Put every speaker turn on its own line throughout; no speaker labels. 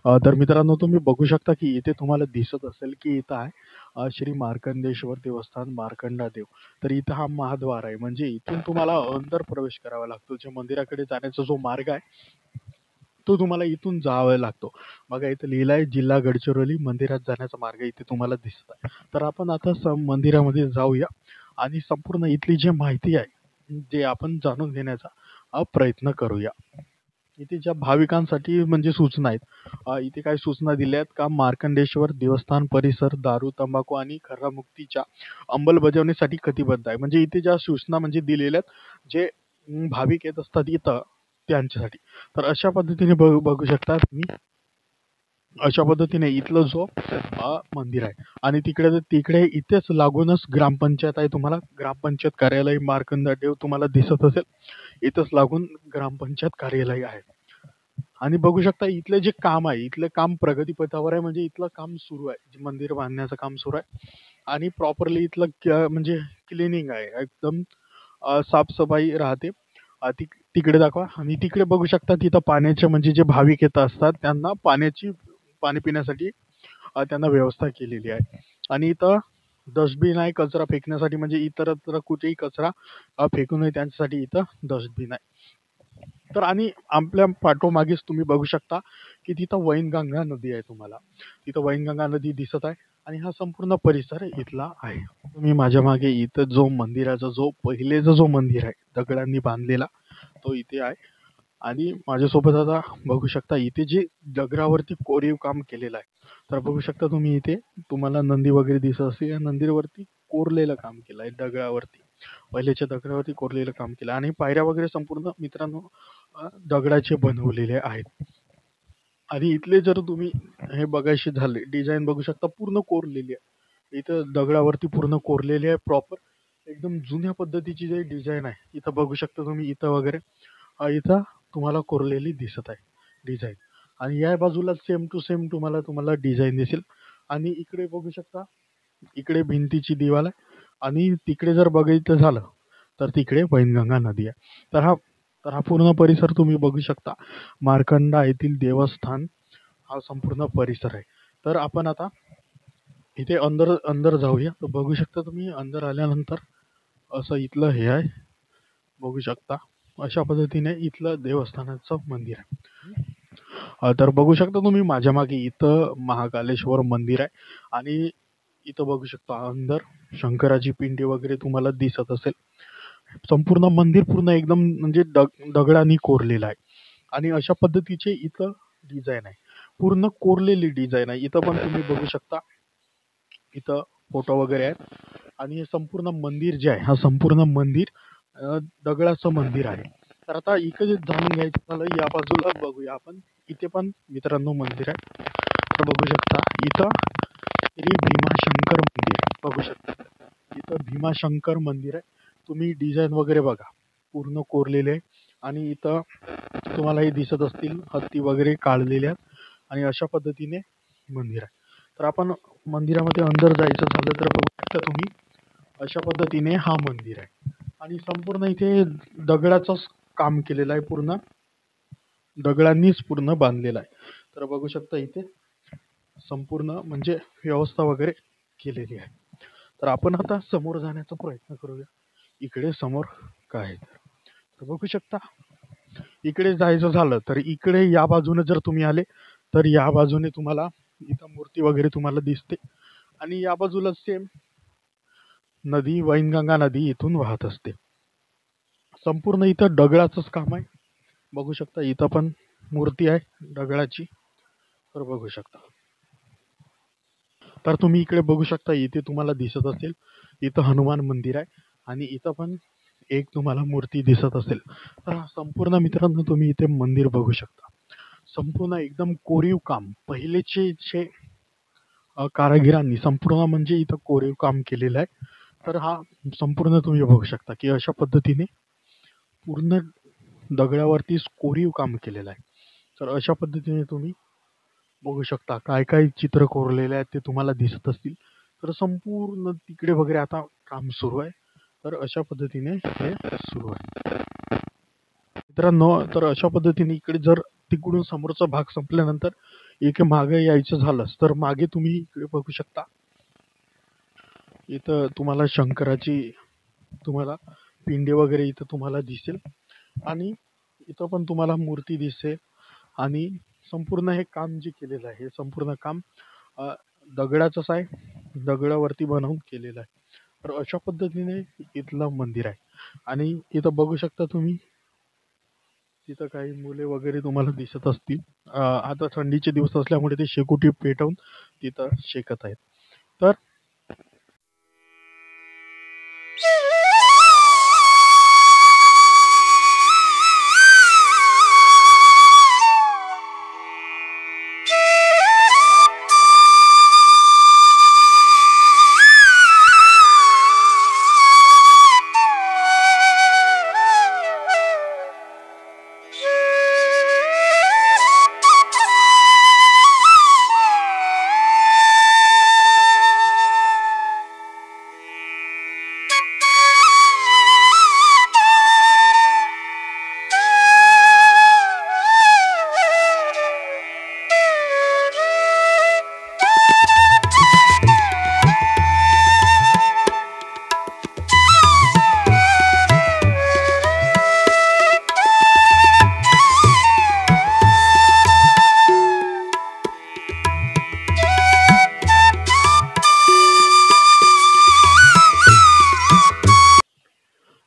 तर मित्रांनो तुम्ही बघू शकता की इथे तुम्हाला दिसत असेल की इथं आहे श्री मार्कंडेश्वर देवस्थान मार्कंडा देव. तर इथं हा महाद्वार आहे, म्हणजे इथून तुम्हाला अंदर प्रवेश करावा लागतो. जे मंदिराकडे जाण्याचा जो मार्ग आहे तो तुम्हाला इथून जावा लागतो. बघा इथं लिहिलं आहे जिल्हा गडचिरोली, मंदिरात जाण्याचा मार्ग इथे तुम्हाला दिसत आहे. तर आपण आता मंदिरामध्ये जाऊया आणि संपूर्ण इथली जी माहिती आहे जे आपण जाणून घेण्याचा प्रयत्न करूया. इथे ज्या भाविकांसाठी म्हणजे सूचना आहेत. इथे काही सूचना दिल्या आहेत का मार्कंडेश्वर देवस्थान परिसर दारू, तंबाखू आणि खरामुक्तीच्या अंमलबजावणीसाठी कटिबद्ध आहे. म्हणजे इथे ज्या सूचना म्हणजे दिलेल्या आहेत, जे भाविक येत असतात इथं त्यांच्यासाठी. तर अशा पद्धतीने बघू शकता तुम्ही. अशा पद्धतीने इथलं जो मंदिर आहे आणि तिकडे इथेच लागूनच ग्रामपंचायत आहे. तुम्हाला ग्रामपंचायत कार्यालय मार्कंडा देव तुम्हाला दिसत असेल. इथंच लागून ग्रामपंचायत कार्यालय आहे. आणि बघू शकता इथलं जे काम आहे, इथलं काम प्रगतीपथावर आहे. म्हणजे इथलं काम सुरू आहे. जे मंदिर बांधण्याचं काम सुरू आहे आणि प्रॉपरली इथलं म्हणजे क्लिनिंग आहे. एकदम साफसफाई राहते. तिकडे दाखवा आणि तिकडे बघू शकता तिथं पाण्याचे म्हणजे जे भाविक येत असतात त्यांना पाणी पिण्यासाठी त्यांना व्यवस्था केलेली आहे. आणि इथं डस्टबिन आहे कचरा फेकण्यासाठी, म्हणजे इतरत्र कुठेही कचरा फेकू नये त्यांच्यासाठी इथं डस्टबिन आहे. तर आणि आपल्या पाठोमागेच तुम्ही बघू शकता की तिथं वैनगंगा नदी आहे. तुम्हाला तिथं वैनगंगा नदी दिसत आहे आणि हा संपूर्ण परिसर इथला आहे. तुम्ही माझ्या मागे इथं जो मंदिराचा जो पहिलेचा जो मंदिर आहे दगडांनी बांधलेला तो इथे आहे. आणि माझ्यासोबत आता बघू शकता इथे जे दगडावरती कोरीव काम केलेलं आहे. तर बघू शकता तुम्ही इथे तुम्हाला नंदी वगैरे दिसत असेल. या मंदिरावरती कोरलेलं काम केलं आहे दगडावरती. पहिल्याच्या दगडावरती कोरलेलं काम केलं आणि पायऱ्या वगैरे संपूर्ण मित्रांनो दगडाचे बनवलेले आहेत. आणि इथले जर तुम्ही हे बघायचे झाले डिझाईन बघू शकता पूर्ण कोरलेली आहे. इथं दगडावरती पूर्ण कोरलेली आहे प्रॉपर. एकदम जुन्या पद्धतीची जी डिझाईन आहे इथं बघू शकता तुम्ही इथं वगैरे इथं तुम्हाला कोरलेली दिसत आहे डिझाईन. आणि या बाजूला सेम टू सेम तुम्हाला डिझाईन दिसेल. आणि इकडे बघू शकता इकडे भिंतीची दिवाल आहे आणि तिकडे जर बघायचं झालं तर तिकडे वैनगंगा नदी आहे. तर हा पूर्ण परिसर तुम्ही बघू शकता. मार्कंडा येथील देवस्थान हा संपूर्ण परिसर आहे. तर आपण आता इथे अंदर अंदर जाऊया. तर बघू शकता तुम्ही अंदर आल्यानंतर असं इथलं हे आहे. बघू शकता अशा पद्धतीने इथलं देवस्थानाचं मंदिर आहे. तर बघू शकता तुम्ही माझ्या मागे इथं महाकालेश्वर मंदिर आहे. आणि इथं बघू शकता अंदर शंकराची पिंडी वगैरे तुम्हाला दिसत असेल. संपूर्ण मंदिर पूर्ण एकदम म्हणजे दगडांनी कोरलेलं आहे. आणि अशा पद्धतीचे इथं डिझाईन आहे. पूर्ण कोरलेली डिझाईन आहे. इथं पण तुम्ही बघू शकता. इथं फोटो वगैरे आहेत. आणि हे संपूर्ण मंदिर जे आहे हा संपूर्ण मंदिर दगडाचं मंदिर आहे. तर आता इकडे जाणून घ्यायचं झालं या बाजूला बघूया आपण. इथे पण मित्रांनो मंदिर आहे. तर बघू शकता इथं श्री भीमाशंकर मंदिर बघू शकता. इथं भीमाशंकर मंदिर आहे. तुम्ही डिझाईन वगैरे बघा पूर्ण कोरलेले आहे. आणि इथं तुम्हाला हे दिसत असतील हत्ती वगैरे काढलेले आहेत. आणि अशा पद्धतीने मंदिर आहे. तर आपण मंदिरामध्ये अंदर जायचं झालं तर बघू शकता तुम्ही अशा पद्धतीने हा मंदिर आहे. आणि संपूर्ण इथे दगडाचंच काम केलेलं आहे. पूर्ण दगडांनीच पूर्ण बांधलेलं आहे. तर बघू शकता इथे संपूर्ण म्हणजे व्यवस्था वगैरे केलेली आहे. तर आपण आता समोर जाण्याचा प्रयत्न करूया. इकडे समोर काय आहे तर बघू शकता. इकडे जायचं झालं तर इकडे या बाजूने जर तुम्ही आले तर या बाजूने तुम्हाला इथं मूर्ती वगैरे तुम्हाला दिसते. आणि या बाजूला सेम नदी वैनगंगा नदी इथून वाहत असते. संपूर्ण इथं दगडाचंच काम आहे. बघू शकता इथं पण मूर्ती आहे दगडाची. तर बघू शकता. तर तुम्ही इकडे बघू शकता इथे तुम्हाला दिसत असेल इथं हनुमान मंदिर आहे. आणि इथं पण एक तुम्हाला मूर्ती दिसत असेल. तर संपूर्ण मित्रांनो तुम्ही इथे मंदिर बघू शकता. संपूर्ण एकदम कोरीव काम पहिलेचे जे कारागिरांनी संपूर्ण म्हणजे इथं कोरीव काम केलेलं आहे. तर हा संपूर्ण तुम्ही बघू शकता की अशा पद्धतीने पूर्ण दगडावरतीच कोरीव काम केलेलं आहे. तर अशा पद्धतीने तुम्ही बघू शकता काय काय चित्र कोरलेले आहेत ते तुम्हाला दिसत असतील. तर संपूर्ण तिकडे वगैरे आता काम सुरू आहे. तर अशा पद्धतीने हे सुरू आहे. मित्रांनो, तर अशा पद्धतीने इकडे जर तिकडून समोरचा भाग संपल्यानंतर इकडे मागे यायचं झालंच तर मागे तुम्ही इकडे बघू शकता. इथं तुम्हाला शंकराची तुम्हाला पिंडी वगैरे इथं तुम्हाला दिसेल आणि इथं पण तुम्हाला मूर्ती दिसेल आणि संपूर्ण हे काम जे केलेलं आहे हे संपूर्ण काम अ, दगडाचंच आहे. दगडावरती बनवून केलेलं आहे. तर अशा पद्धतीने इथलं मंदिर आहे आणि इथं बघू शकता तुम्ही. तिथं काही मुले वगैरे तुम्हाला दिसत असतील. आता थंडीचे दिवस असल्यामुळे ते शेकोटी पेटवून तिथं शेकत आहेत. तर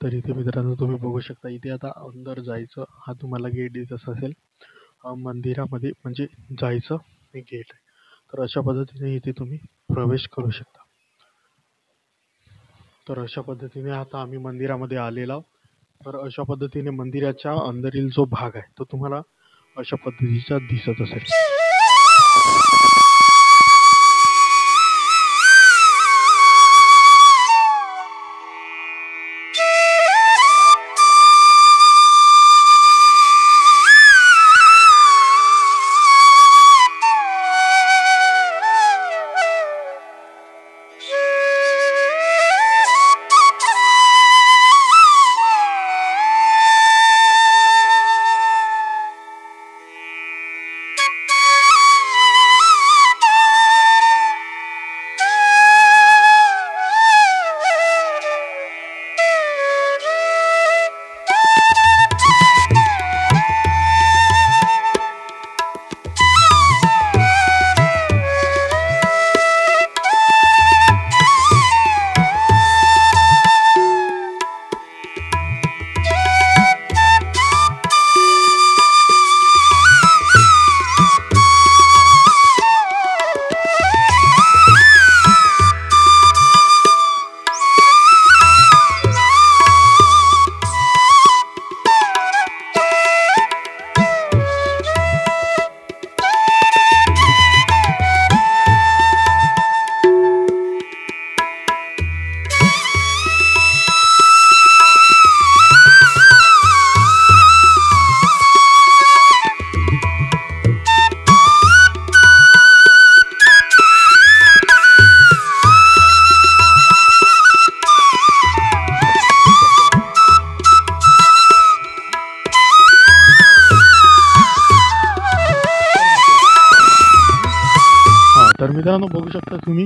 तर इथे मित्रांनो तुम्ही बघू शकता. इथे आता अंदर जायचं हा तुम्हाला गेट दिसत असेल. मंदिरामध्ये म्हणजे जायचं हे गेट आहे. तर अशा पद्धतीने इथे तुम्ही प्रवेश करू शकता. तर अशा पद्धतीने आता आम्ही मंदिरामध्ये आलेलो आहोत. तर अशा पद्धतीने मंदिराच्या अंदरील जो भाग आहे तो तुम्हाला अशा पद्धतीचा दिसत असेल. तर मित्रांनो बघू शकता तुम्ही.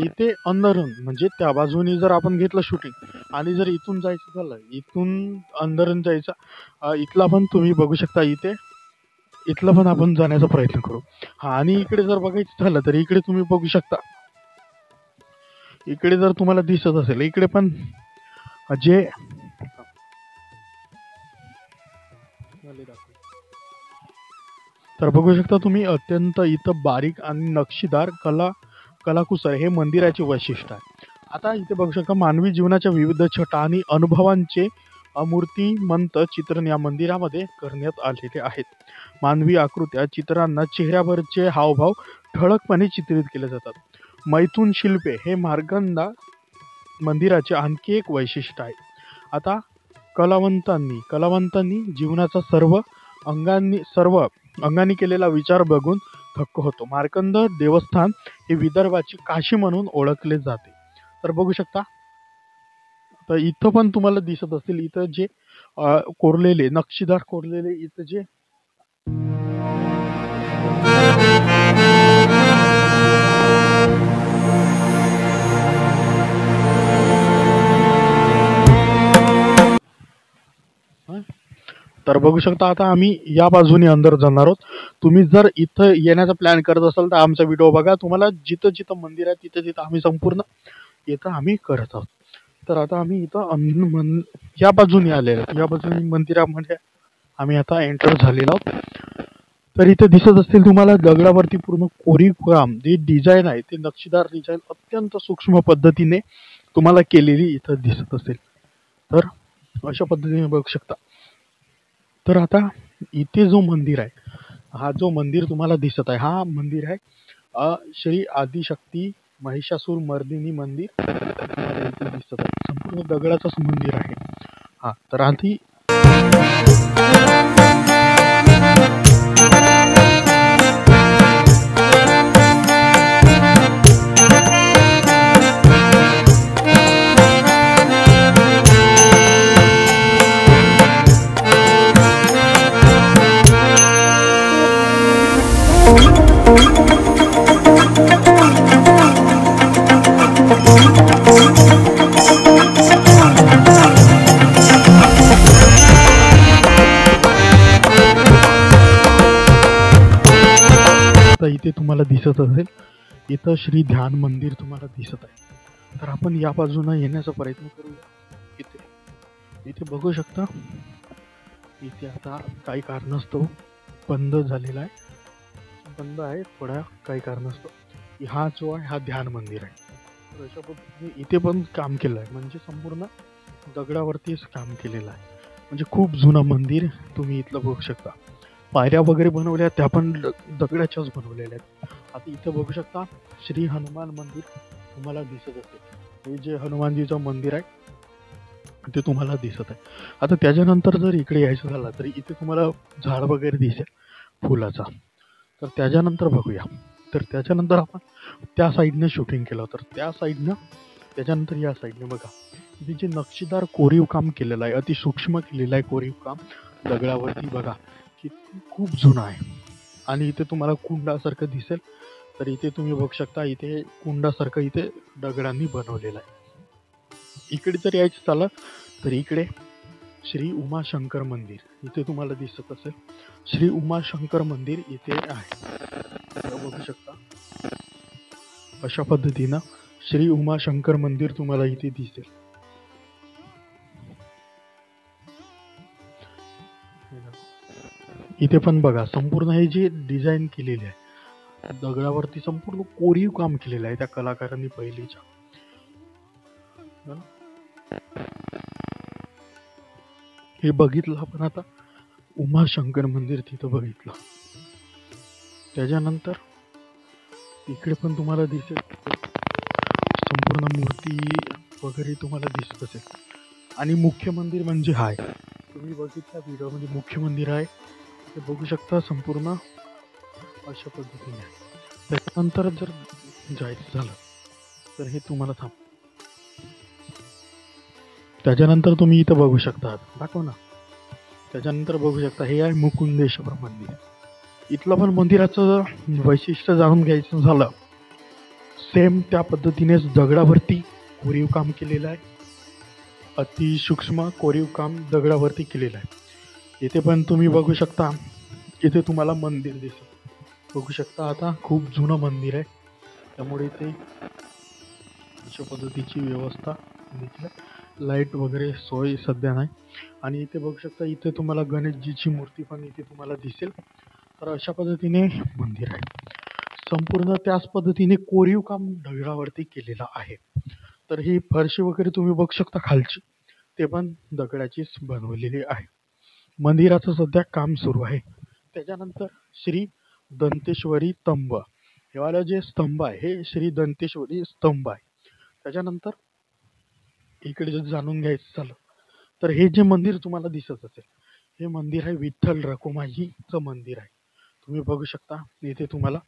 इथे अंदरून म्हणजे त्या बाजूनी जर आपण घेतलं शूटिंग आणि जर इथून जायचं झालं इथून अंदरून जायचं. इथला पण तुम्ही बघू शकता. इथला पण आपण जाण्याचा प्रयत्न करू. हा आणि इकडे जर बघायचं झालं तर इकडे तुम्ही बघू शकता. इकडे जर तुम्हाला दिसत असेल इकडे पण जे तर बघू शकता तुम्ही अत्यंत इथं बारीक आणि नक्षीदार कलाकुसर हे मंदिराचे वैशिष्ट्य आहे. आता इथे बघू शकता मानवी जीवनाच्या विविध छटा आणि अनुभवांचे अमूर्तिमंत चित्रण या मंदिरामध्ये करण्यात आलेले आहेत. मानवी आकृत्या चित्रांना चेहऱ्यावरचे हावभाव ठळकपणे चित्रित केले जातात. मैथुन शिल्पे हे मार्कंडा मंदिराचे आणखी एक वैशिष्ट्य आहे. आता कलावंतांनी जीवनाचा सर्व अंगाने केलेला विचार बघून थक्क होतो. मार्कंड देवस्थान हे विदर्भाची काशी म्हणून ओळखले जाते. तर बघू शकता. तर इथं पण तुम्हाला दिसत असतील. इथं जे कोरलेले नक्षीदार कोरलेले इथं जे हं? तर बघू शकता आता आम्ही या बाजूने अंदर जाणार आहोत. तुम्ही जर इथं येण्याचा प्लॅन करत असाल तर आमचा व्हिडिओ बघा. तुम्हाला जिथं जिथं मंदिर आहे तिथं तिथं आम्ही संपूर्ण इथं आम्ही करत आहोत. तर आता आम्ही इथं या बाजूने आलेलो आहोत. या बाजूने मंदिरामध्ये आम्ही आता एंटर झालेलो आहोत. तर इथे दिसत असतील तुम्हाला दगडावरती पूर्ण कोरीव काम जे डिझाईन आहे ते नक्षीदार डिझाईन अत्यंत सूक्ष्म पद्धतीने तुम्हाला केलेली इथं दिसत असेल. तर अशा पद्धतीने बघू शकता. तर आता इथे जो मंदिर आहे, हा जो मंदिर तुम्हाला दिसत आहे, हा मंदिर आहे श्री आदिशक्ती महिषासूर मर्दिनी मंदिर. तुम्हाला इथे दिसत आहे संपूर्ण दगडाचंच मंदिर आहे. हा तर आधी आता इथे तुम्हाला दिसत असेल, इथं श्री ध्यान मंदिर तुम्हाला दिसत आहे. तर आपण या बाजूने येण्याचा प्रयत्न करूया. इथे बघू शकता, इथे आता काही कारणास्तव बंद झालेला आहे. बंद आहे थोड्या काही कारणास्तव. हा जो आहे हा ध्यान मंदिर आहे. तर अशा पद्धतीने इथे पण काम केलं आहे, म्हणजे संपूर्ण दगडावरतीच काम केलेलं आहे. म्हणजे खूप जुनं मंदिर तुम्ही इथलं बघू शकता. पायऱ्या वगैरे बनवल्या त्या पण दगडाच्याच बनवलेल्या आहेत. आता इथं बघू शकता श्री हनुमान मंदिर तुम्हाला दिसत असेल. हे जे हनुमानजीचं मंदिर आहे ते तुम्हाला दिसत आहे. आता त्याच्यानंतर जर इकडे यायचं झालं तर इथे तुम्हाला झाड वगैरे दिसेल फुलाचा. तर त्याच्यानंतर बघूया. तर त्याच्यानंतर आपण त्या साईडनं शूटिंग केलं. तर त्या साईडनं त्याच्यानंतर या साईडने बघा, इथे जे नक्षीदार कोरीव काम केलेलं आहे, अतिसूक्ष्म केलेलं आहे कोरीव काम दगडावरती बघा, किती खूप जुनं आहे. आणि इथे तुम्हाला कुंडासारखं दिसेल. तर इथे तुम्ही बघू शकता, इथे कुंडासारखं इथे दगडांनी बनवलेलं आहे. इकडे जर यायचं झालं तर इकडे श्री उमाशंकर मंदिर इथे तुम्हाला दिसत असेल. श्री उमाशंकर मंदिर इथे आहे. तर बघू शकता अशा पद्धतीनं श्री उमाशंकर मंदिर तुम्हाला इथे दिसेल. इथे पण बघा संपूर्ण हे जे डिझाईन केलेले आहे दगडावरती संपूर्ण कोरीव काम केलेलं आहे त्या कलाकारांनी पहिलीच्या. हे बघितलं आपण आता उमाशंकर मंदिर तिथं बघितलं. त्याच्यानंतर इकडे पण तुम्हाला दिसेल संपूर्ण मूर्ती वगैरे तुम्हाला दिसत असेल. आणि मुख्य मंदिर म्हणजे हाय तुम्ही बघितल्या व्हिडिओमध्ये मुख्य मंदिर आहे ते बघू शकता संपूर्ण अशा पद्धतीने आहे. त्याच्यानंतर जर जायचं झालं तर हे तुम्हाला त्याच्यानंतर तुम्ही इथं बघू शकता दाखव ना. त्याच्यानंतर बघू शकता हे आहे मुकुंदेश्वर मंदिर. इथलं पण मंदिराचं वैशिष्ट्य जाणून घ्यायचं झालं सेम त्या पद्धतीनेच दगडावरती कोरीव काम केलेलं आहे. अतिसूक्ष्म कोरीव काम दगडावरती केलेलं आहे. इथे पण तुम्ही बघू शकता, इथे तुम्हाला मंदिर दिसत बघू शकता. आता खूप जुनं मंदिर आहे त्यामुळे इथे अशा पद्धतीची व्यवस्था देखील लाईट वगैरे सोय सध्या नाही. आणि इथे बघू शकता इथे तुम्हाला गणेशजीची मूर्ती पण इथे तुम्हाला दिसेल. तर अशा पद्धतीने मंदिर आहे संपूर्ण त्याच पद्धतीने कोरीव काम दगडावरती केलेलं आहे. तर ही फरशी वगैरे तुम्ही बघू शकता खालची ते पण दगडाचीच बनवलेली आहे. मंदिराचं सध्या काम सुरू आहे. त्याच्यानंतर श्री दंतेश्वरी स्तंभ हे वाला जे स्तंभ आहे हे श्री दंतेश्वरी स्तंभ आहे. त्याच्यानंतर इकडे जर जाणून घ्यायचं झालं तर हे जे मंदिर तुम्हाला दिसत असेल हे मंदिर आहे विठ्ठल रखुमाईचं मंदिर आहे. तुम्ही बघू शकता इथे तुम्हाला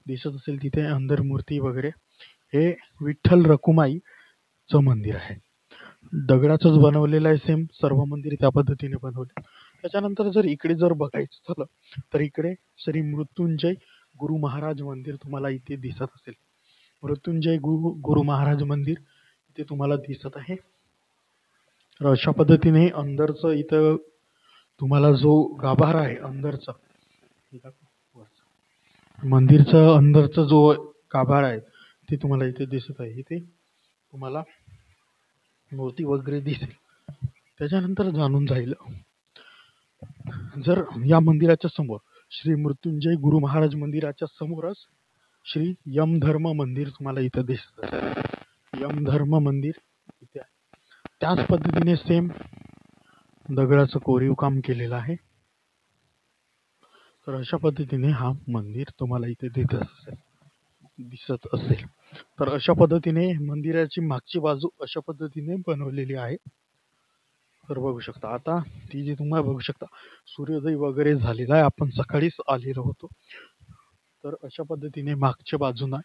दिसत असेल तिथे अंदर मूर्ती वगैरे हे विठ्ठल रखुमाईचं मंदिर आहे. दगडाचंच बनवलेलं आहे सेम सर्व मंदिर त्या पद्धतीने बनवले. त्याच्यानंतर जर इकडे जर बघायचं झालं तर इकडे श्री मृत्युंजय गुरु महाराज मंदिर तुम्हाला इथे दिसत असेल. मृत्युंजय गुरु महाराज मंदिर इथे तुम्हाला दिसत आहे. तर अशा पद्धतीने अंदरचं इथं तुम्हाला जो गाभारा आहे अंदरचा मंदिरचं अंदरचा जो गाभारा आहे ते तुम्हाला इथे दिसत आहे. इथे तुम्हाला मूर्ती वगैरे दिसेल. त्याच्यानंतर जाणून जाईल जर या मंदिराच्या समोर श्री मृत्युंजय गुरु महाराज मंदिराच्या समोरच श्री यमधर्म मंदिर तुम्हाला इथं दिसत असेल. यमधर्म मंदिर इथे आहे. त्याच पद्धतीने सेम दगडाचं कोरीव काम केलेलं आहे. तर अशा पद्धतीने हा मंदिर तुम्हाला इथे दिसत असेल. तर अशा पद्धतीने मंदिराची मागची बाजू अशा पद्धतीने बनवलेली आहे. तर बघू शकता आता ती जी तुम्हाला बघू शकता सूर्योदय वगैरे झालेला आहे. आपण सकाळीच आलेलो होतो. तर अशा पद्धतीने मागच्या बाजूला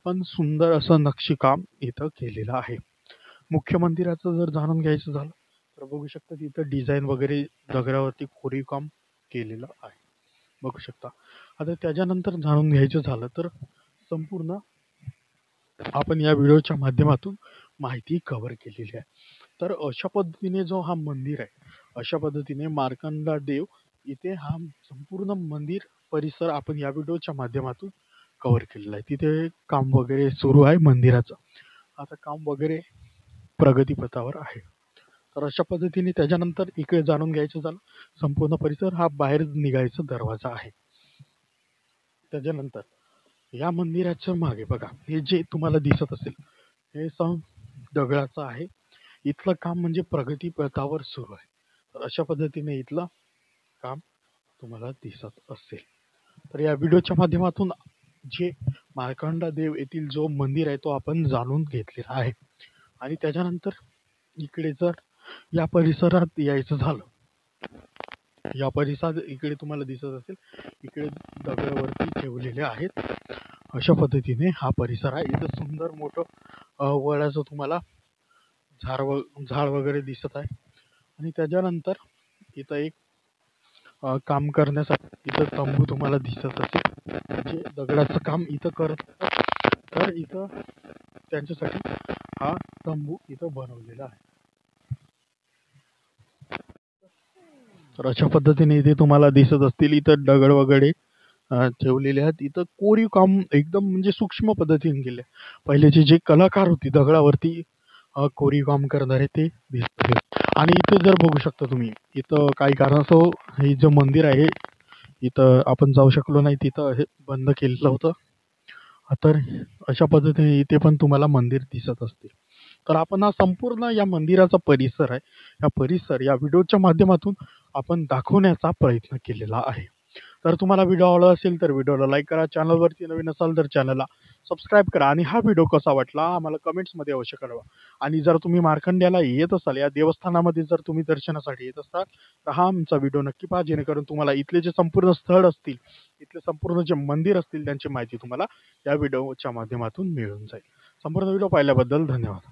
पण सुंदर असं नक्षीकाम इथं केलेलं आहे. मुख्य मंदिराचं जर जाणून घ्यायचं झालं तर बघू शकता तिथं डिझाईन वगैरे दगडावरती कोरीव काम केलेलं आहे. बघू शकता. आता त्याच्यानंतर जाणून घ्यायचं झालं तर संपूर्ण आपण या व्हिडिओच्या माध्यमातून माहिती कव्हर केलेली आहे. तर अशा पद्धतीने जो हा मंदिर आहे अशा पद्धतीने मार्कंडा देव इथे हा संपूर्ण मंदिर परिसर आपण या व्हिडिओच्या माध्यमातून कव्हर केलेला आहे. तिथे काम वगैरे सुरू आहे मंदिराचं. आता काम वगैरे प्रगतीपथावर आहे. तर अशा पद्धतीने त्याच्यानंतर इकडे जाणून घ्यायचं झालं संपूर्ण परिसर हा बाहेर निघायचा दरवाजा आहे. त्याच्यानंतर या मंदिराच्या मागे बघा हे जे तुम्हाला दिसत असेल हे दगडाचं आहे. इथलं काम म्हणजे प्रगतीपथावर सुरू आहे. तर अशा पद्धतीने इथलं काम तुम्हाला दिसत असेल. तर या व्हिडिओच्या माध्यमातून जे मार्कंडा देव येथील जो मंदिर आहे तो आपण जाणून घेतलेला आहे. आणि त्याच्यानंतर इकडे जर या परिसरात यायचं झालं या परिसरात इकडे तुम्हाला दिसत असेल इकडे दगडावरती ठेवलेले आहेत. अशा पद्धतीने हा परिसर आहे. इथं सुंदर मोठं वडाचं तुम्हाला झाड वगैरे दिसत आहे. आणि त्याच्यानंतर इथं एक काम करण्यासाठी इथं तंबू तुम्हाला दिसत असेल. जे दगडाचं काम इथं करत तर इथं त्यांच्यासाठी हा तंबू इथं बनवलेला आहे. तर अशा पद्धतीने इथे तुम्हाला दिसत असतील इथं दगड वगैरे ठेवलेले आहेत. इथं कोरीव काम एकदम म्हणजे सूक्ष्म पद्धतीने केले. पहिलेचे जे कलाकार होते दगडावरती कोरीव काम करणारे ते दिसत. आणि इथं जर बघू शकता तुम्ही इथं काही कारणास्तव हे जे मंदिर आहे इथं आपण जाऊ शकलो नाही. तिथं हे बंद केलेलं होतं. तर अशा पद्धतीने इथे पण तुम्हाला मंदिर दिसत असते. तर आपण हा संपूर्ण या मंदिराचा परिसर आहे या व्हिडिओच्या माध्यमातून आपण दाखवण्याचा प्रयत्न केलेला आहे. तर तुम्हाला व्हिडिओ आवडला असेल तर व्हिडिओला लाईक करा. चॅनलवरती नवीन असाल तर चॅनलला सबस्क्राईब करा. आणि हा व्हिडिओ कसा वाटला आम्हाला कमेंट्समध्ये अवश्य कळवा. आणि जर तुम्ही मार्कंड्याला येत असाल या देवस्थानामध्ये जर तुम्ही दर्शनासाठी येत असाल तर हा आमचा व्हिडिओ नक्की पहा. जेणेकरून तुम्हाला इथले जे संपूर्ण स्थळ असतील इथले संपूर्ण जे मंदिर असतील त्यांची माहिती तुम्हाला या व्हिडिओच्या माध्यमातून मिळून जाईल. संपूर्ण व्हिडिओ पाहिल्याबद्दल धन्यवाद.